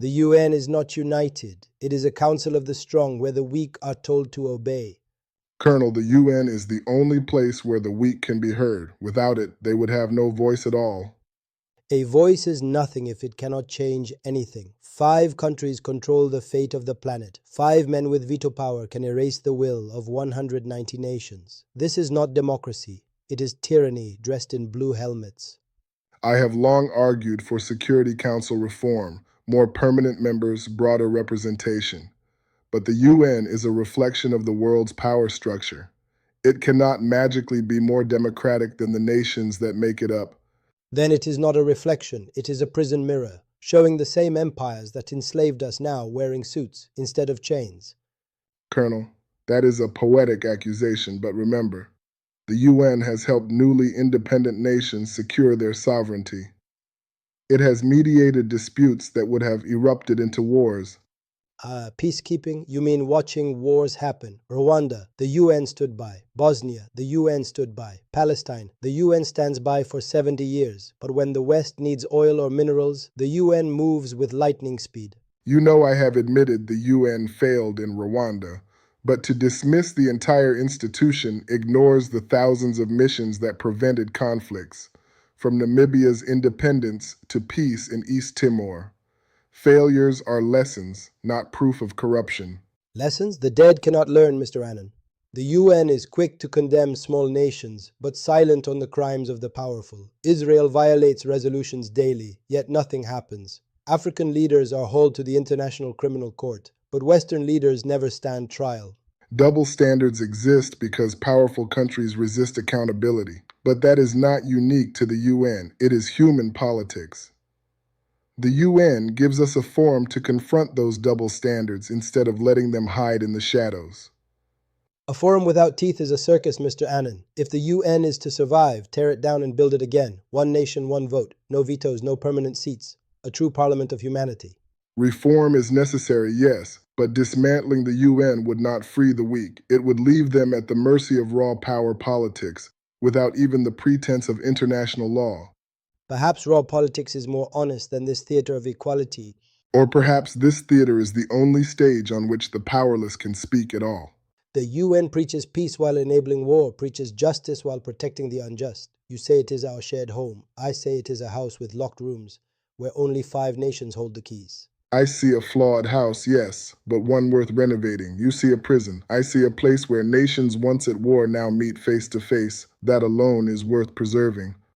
The UN is not united. It is a council of the strong where the weak are told to obey. Colonel, the UN is the only place where the weak can be heard. Without it, they would have no voice at all. A voice is nothing if it cannot change anything. 5 countries control the fate of the planet. 5 men with veto power can erase the will of 190 nations. This is not democracy. It is tyranny dressed in blue helmets. I have long argued for Security Council reform, more permanent members, broader representation. But the UN is a reflection of the world's power structure. It cannot magically be more democratic than the nations that make it up. Then it is not a reflection, it is a prison mirror, showing the same empires that enslaved us now wearing suits instead of chains. Colonel, that is a poetic accusation, but remember, the UN has helped newly independent nations secure their sovereignty. It has mediated disputes that would have erupted into wars. Peacekeeping, you mean watching wars happen. Rwanda, the UN stood by. Bosnia, the UN stood by. Palestine, the UN stands by for 70 years. But when the West needs oil or minerals, the UN moves with lightning speed. You know I have admitted the UN failed in Rwanda, but to dismiss the entire institution ignores the thousands of missions that prevented conflicts, from Namibia's independence to peace in East Timor. Failures are lessons, not proof of corruption. Lessons the dead cannot learn, Mr. Annan. The UN is quick to condemn small nations, but silent on the crimes of the powerful. Israel violates resolutions daily, yet nothing happens. African leaders are hauled to the International Criminal Court, but Western leaders never stand trial. Double standards exist because powerful countries resist accountability. But that is not unique to the UN. It is human politics. The UN gives us a forum to confront those double standards instead of letting them hide in the shadows. A forum without teeth is a circus, Mr. Annan. If the UN is to survive, tear it down and build it again. One nation, one vote. No vetoes, no permanent seats. A true parliament of humanity. Reform is necessary, yes, but dismantling the UN would not free the weak. It would leave them at the mercy of raw power politics, without even the pretense of international law. Perhaps raw politics is more honest than this theater of equality. Or perhaps this theater is the only stage on which the powerless can speak at all. The UN preaches peace while enabling war, preaches justice while protecting the unjust. You say it is our shared home. I say it is a house with locked rooms, where only 5 nations hold the keys. I see a flawed house, yes, but one worth renovating. You see a prison. I see a place where nations once at war now meet face to face. That alone is worth preserving.